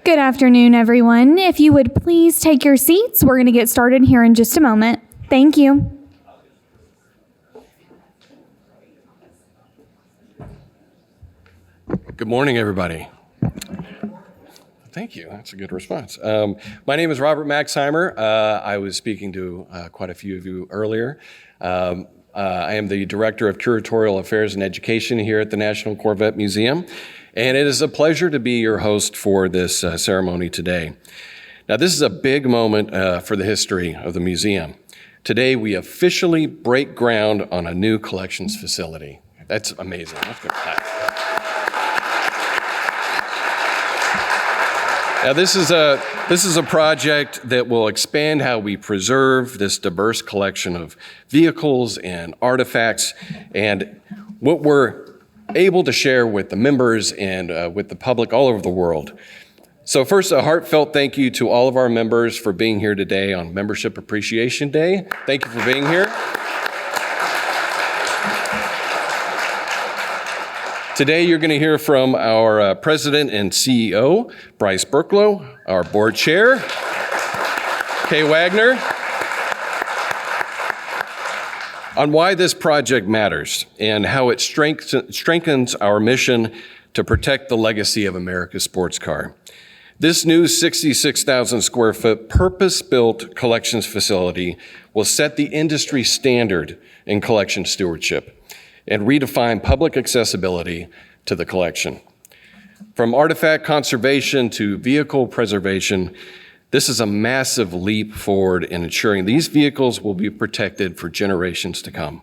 Good afternoon, everyone. If you would please take your seats, we're going to get started here in just a moment. Thank you. Good morning, everybody. Thank you. That's a good response. My name is Robert Maxheimer. I was speaking to quite a few of you earlier. I am the Director of Curatorial Affairs and Education here at the National Corvette Museum, and it is a pleasure to be your host for this ceremony today. Now, this is a big moment for the history of the museum. Today, we officially break ground on a new collections facility. That's amazing. Let's go clap. Now, this is a project that will expand how we preserve this diverse collection of vehicles and artifacts, and what we're able to share with the members and with the public all over the world. So first, a heartfelt thank you to all of our members for being here today on Membership Appreciation Day. Thank you for being here. Today, you're going to hear from our President and CEO, Bryce Burklow, our Board Chair, Kay Wagner, on why this project matters and how it strengthens our mission to protect the legacy of America's sports car. This new 66,000 square foot purpose-built collections facility will set the industry standard in collection stewardship and redefine public accessibility to the collection. From artifact conservation to vehicle preservation, this is a massive leap forward in ensuring these vehicles will be protected for generations to come.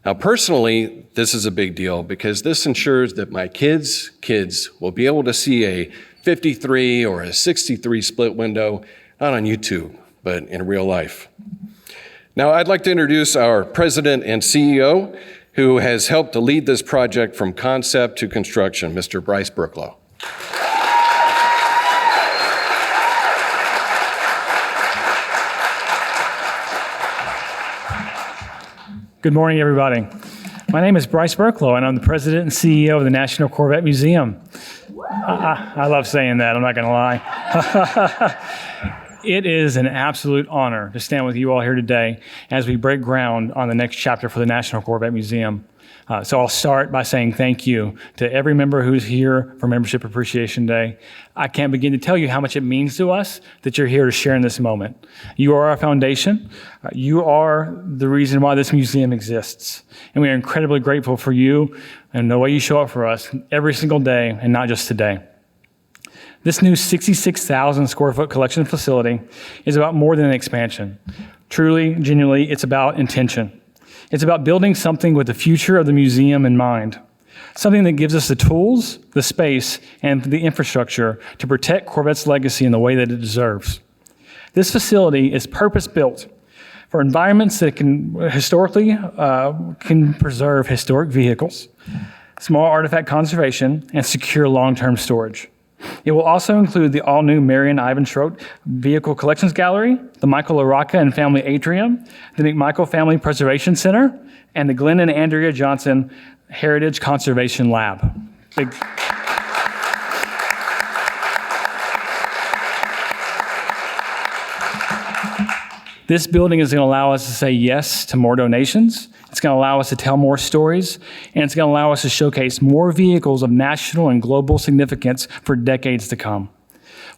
Now, personally, this is a big deal because this ensures that my kids' kids will be able to see a 53 or a 63 split window, not on YouTube, but in real life. Now, I'd like to introduce our President and CEO, who has helped to lead this project from concept to construction, Mr. Bryce Burklow. Good morning, everybody. My name is Bryce Burklow, and I'm the President and CEO of the National Corvette Museum. I love saying that, I'm not going to lie. It is an absolute honor to stand with you all here today as we break ground on the next chapter for the National Corvette Museum. So I'll start by saying thank you to every member who's here for Membership Appreciation Day. I can't begin to tell you how much it means to us that you're here to share in this moment. You are our foundation. You are the reason why this museum exists. And we are incredibly grateful for you and the way you show up for us every single day and not just today. This new 66,000 square foot collection facility is about more than an expansion. Truly, genuinely, it's about intention. It's about building something with the future of the museum in mind, something that gives us the tools, the space, and the infrastructure to protect Corvette's legacy in the way that it deserves. This facility is purpose-built for environments that can preserve historic vehicles, small artifact conservation, and secure long-term storage. It will also include the all-new Marion Ivan Schrodt Vehicle Collections Gallery, the Michael LaRocca and Family Atrium, the McMichael Family Preservation Center, and the Glenn and Andrea Johnson Heritage Conservation Lab. This building is going to allow us to say yes to more donations. It's going to allow us to tell more stories, and it's going to allow us to showcase more vehicles of national and global significance for decades to come.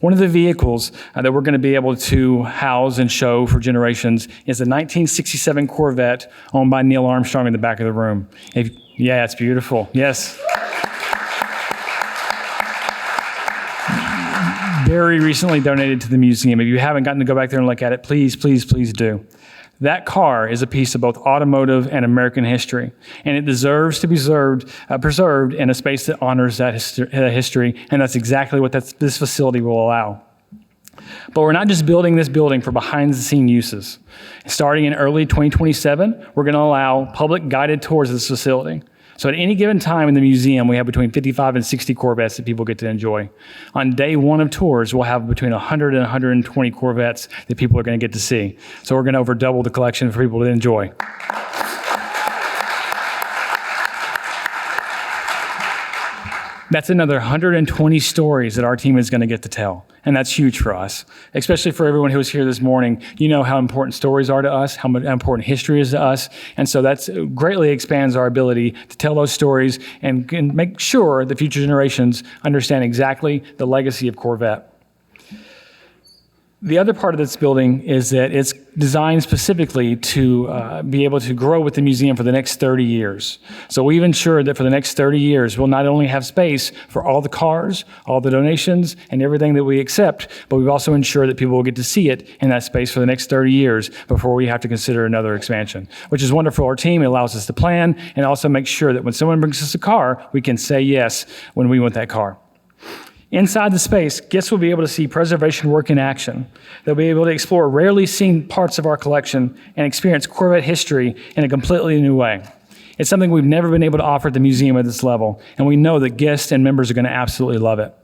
One of the vehicles that we're going to be able to house and show for generations is the 1967 Corvette owned by Neil Armstrong in the back of the room. Yeah, it's beautiful. Yes. Very recently donated to the museum. If you haven't gotten to go back there and look at it, please, please, please do. That car is a piece of both automotive and American history, and it deserves to be preserved in a space that honors that history, and that's exactly what this facility will allow. But we're not just building this building for behind-the-scene uses. Starting in early 2027, we're going to allow public guided tours of this facility. So at any given time in the museum, we have between 55 and 60 Corvettes that people get to enjoy. On day one of tours, we'll have between 100 and 120 Corvettes that people are going to get to see. So we're going to over double the collection for people to enjoy. That's another 120 stories that our team is going to get to tell. And that's huge for us, especially for everyone who was here this morning. You know how important stories are to us, how important history is to us. And so that greatly expands our ability to tell those stories and make sure the future generations understand exactly the legacy of Corvette. The other part of this building is that it's designed specifically to be able to grow with the museum for the next 30 years. So we've ensured that for the next 30 years, we'll not only have space for all the cars, all the donations, and everything that we accept, but we've also ensured that people will get to see it in that space for the next 30 years before we have to consider another expansion, which is wonderful for our team. It allows us to plan and also make sure that when someone brings us a car, we can say yes when we want that car. Inside the space, guests will be able to see preservation work in action. They'll be able to explore rarely seen parts of our collection and experience Corvette history in a completely new way. It's something we've never been able to offer at the museum at this level, and we know that guests and members are going to absolutely love it.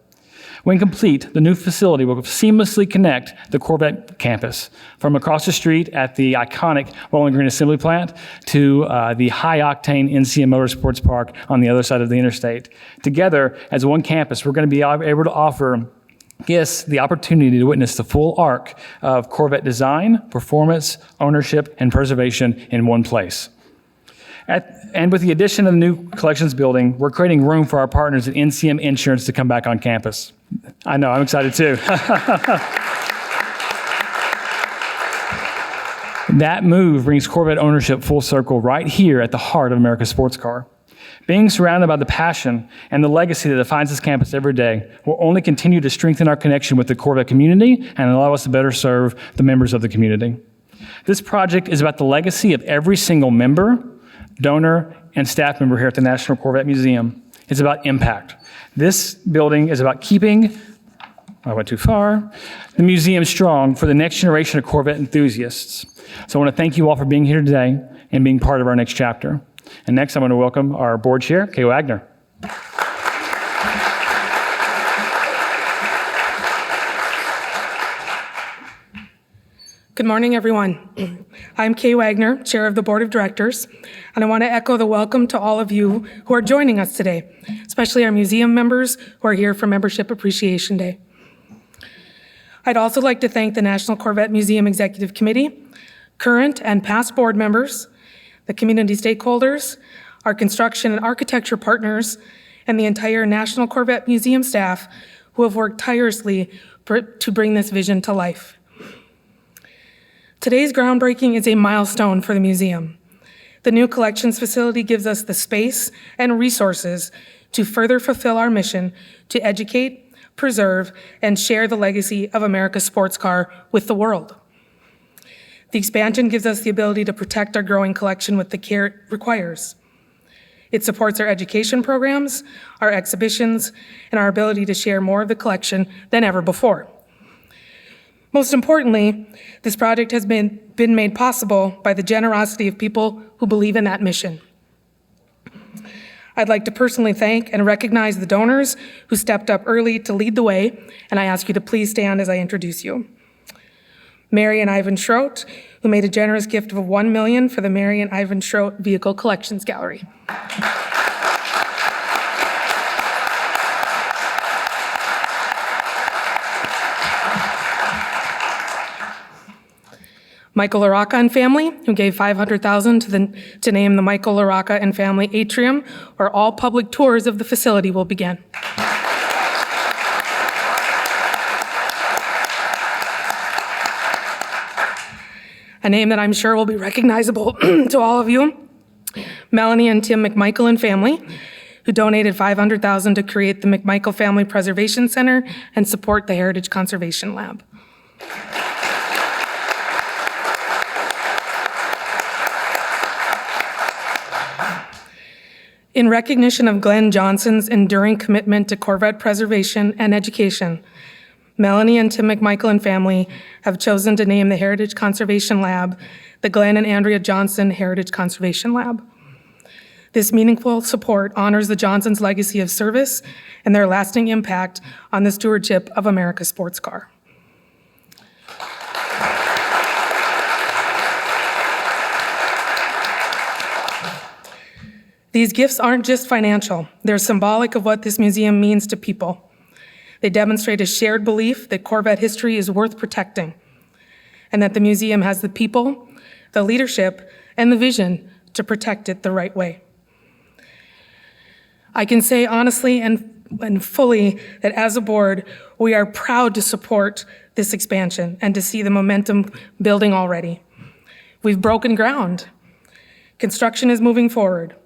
When complete, the new facility will seamlessly connect the Corvette campus from across the street at the iconic Bowling Green Assembly Plant to the high-octane NCM Motorsports Park on the other side of the interstate. Together, as one campus, we're going to be able to offer guests the opportunity to witness the full arc of Corvette design, performance, ownership, and preservation in one place. And with the addition of the new collections building, we're creating room for our partners at NCM Insurance to come back on campus. I know, I'm excited too. That move brings Corvette ownership full circle right here at the heart of America's sports car. Being surrounded by the passion and the legacy that defines this campus every day will only continue to strengthen our connection with the Corvette community and allow us to better serve the members of the community. This project is about the legacy of every single member, donor, and staff member here at the National Corvette Museum. It's about impact. This building is about keeping, I went too far, the museum strong for the next generation of Corvette enthusiasts. So I want to thank you all for being here today and being part of our next chapter. And next, I'm going to welcome our board chair, Kay Wagner. Good morning, everyone. I'm Kay Wagner, Chair of the Board of Directors, and I want to echo the welcome to all of you who are joining us today, especially our museum members who are here for Membership Appreciation Day. I'd also like to thank the National Corvette Museum Executive Committee, current and past board members, the community stakeholders, our construction and architecture partners, and the entire National Corvette Museum staff who have worked tirelessly to bring this vision to life. Today's groundbreaking is a milestone for the museum. The new collections facility gives us the space and resources to further fulfill our mission to educate, preserve, and share the legacy of America's sports car with the world. The expansion gives us the ability to protect our growing collection with the care it requires. It supports our education programs, our exhibitions, and our ability to share more of the collection than ever before. Most importantly, this project has been made possible by the generosity of people who believe in that mission. I'd like to personally thank and recognize the donors who stepped up early to lead the way, and I ask you to please stand as I introduce you. Mary and Ivan Schroet, who made a generous gift of $1 million for the Mary and Ivan Schroet Vehicle Collections Gallery. Michael LaRocca and family, who gave $500,000 to name the Michael LaRocca and family atrium, where all public tours of the facility will begin. A name that I'm sure will be recognizable to all of you, Melanie and Tim McMichael and family, who donated $500,000 to create the McMichael Family Preservation Center and support the Heritage Conservation Lab. In recognition of Glenn Johnson's enduring commitment to Corvette preservation and education, Melanie and Tim McMichael and family have chosen to name the Heritage Conservation Lab the Glenn and Andrea Johnson Heritage Conservation Lab. This meaningful support honors the Johnsons' legacy of service and their lasting impact on the stewardship of America's sports car. These gifts aren't just financial. They're symbolic of what this museum means to people. They demonstrate a shared belief that Corvette history is worth protecting, and that the museum has the people, the leadership, and the vision to protect it the right way. I can say honestly and fully that as a board, we are proud to support this expansion and to see the momentum building already. We've broken ground. Construction is moving forward,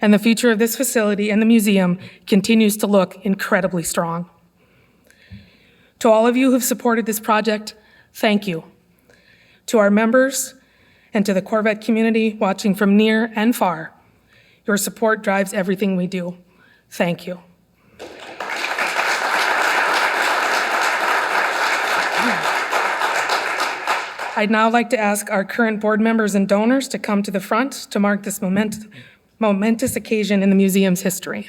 and the future of this facility and the museum continues to look incredibly strong. To all of you who've supported this project, thank you. To our members and to the Corvette community watching from near and far, your support drives everything we do. Thank you. I'd now like to ask our current board members and donors to come to the front to mark this momentous occasion in the museum's history.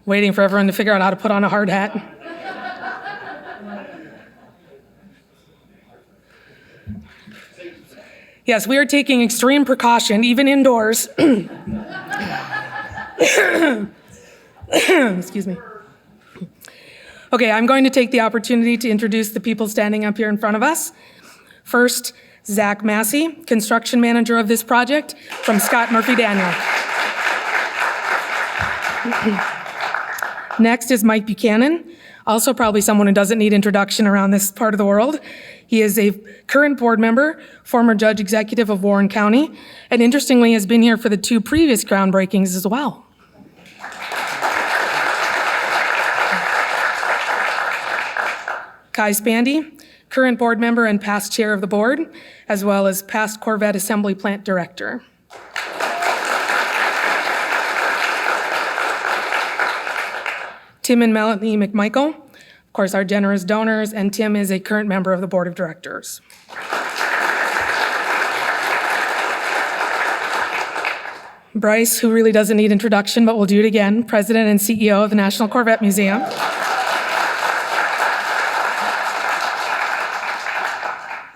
Waiting for everyone to figure out how to put on a hard hat. Yes, we are taking extreme precaution, even indoors. Excuse me. Okay, I'm going to take the opportunity to introduce the people standing up here in front of us. First, Zach Massey, construction manager of this project from Scott Murphy Daniel. Next is Mike Buchanan, also probably someone who doesn't need introduction around this part of the world. He is a current board member, former judge executive of Warren County, and interestingly has been here for the 2 previous groundbreakings as well. Kai Spandy, current board member and past chair of the board, as well as past Corvette assembly plant director. Tim and Melanie McMichael, of course, our generous donors, and Tim is a current member of the board of directors. Bryce, who really doesn't need introduction, but we'll do it again, president and CEO of the National Corvette Museum.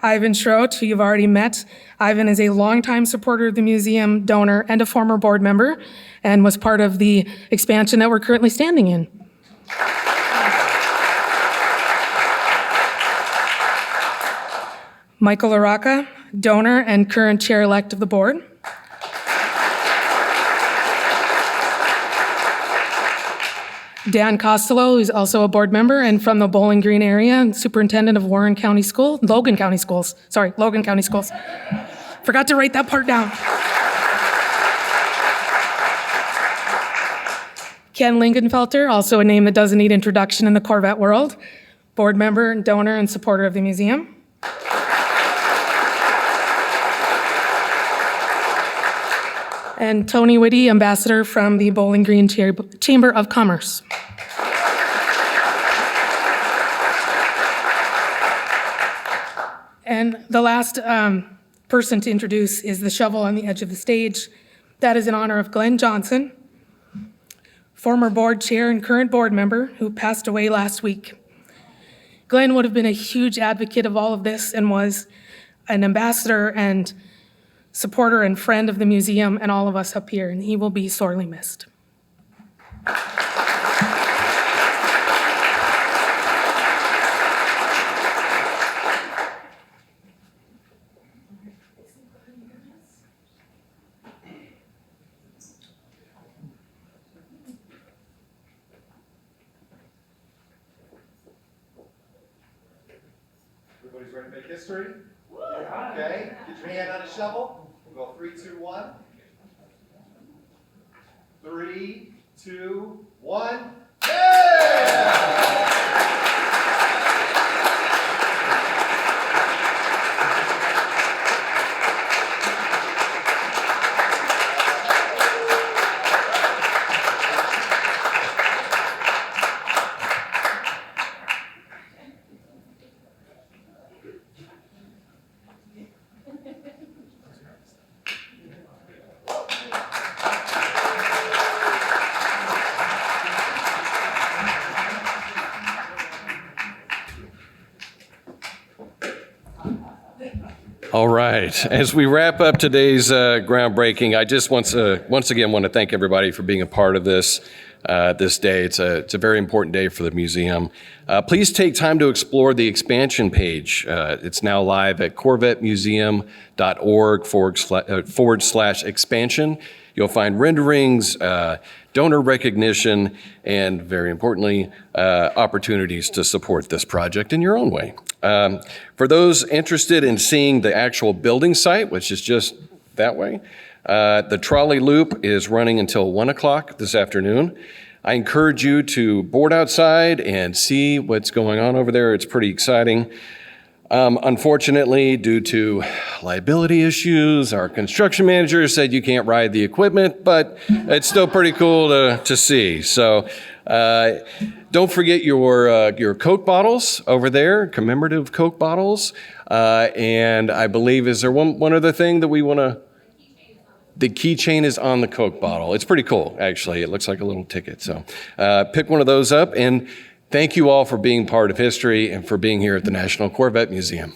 Ivan Schroet, who you've already met. Ivan is a longtime supporter of the museum, donor, and a former board member, and was part of the expansion that we're currently standing in. Michael Araka, donor and current chair-elect of the board. Dan Costello, who's also a board member and from the Bowling Green area and superintendent of Logan County Schools. Forgot to write that part down. Ken Lingenfelter, also a name that doesn't need introduction in the Corvette world, board member, donor, and supporter of the museum. And Tony Whitty, ambassador from the Bowling Green Chamber of Commerce. And the last person to introduce is the shovel on the edge of the stage. That is in honor of Glenn Johnson, former board chair and current board member who passed away last week. Glenn would have been a huge advocate of all of this and was an ambassador and supporter and friend of the museum and all of us up here, and he will be sorely missed. Everybody's ready to make history? Okay, get your hand on a shovel. We'll go 3, 2, 1. 3, 2, 1. Yeah! All right. As we wrap up today's groundbreaking, I just once again want to thank everybody for being a part of this day. It's a very important day for the museum. Please take time to explore the expansion page. It's now live at corvettemuseum.org/expansion. You'll find renderings, donor recognition, and very importantly, opportunities to support this project in your own way. For those interested in seeing the actual building site, which is just that way, the trolley loop is running until 1 o'clock this afternoon. I encourage you to board outside and see what's going on over there. It's pretty exciting. Unfortunately, due to liability issues, our construction manager said you can't ride the equipment, but it's still pretty cool to see. So don't forget your Coke bottles over there, commemorative Coke bottles. And I believe, is there one other thing that we want to? The keychain is on the Coke bottle. It's pretty cool, actually. It looks like a little ticket. So pick one of those up. And thank you all for being part of history and for being here at the National Corvette Museum.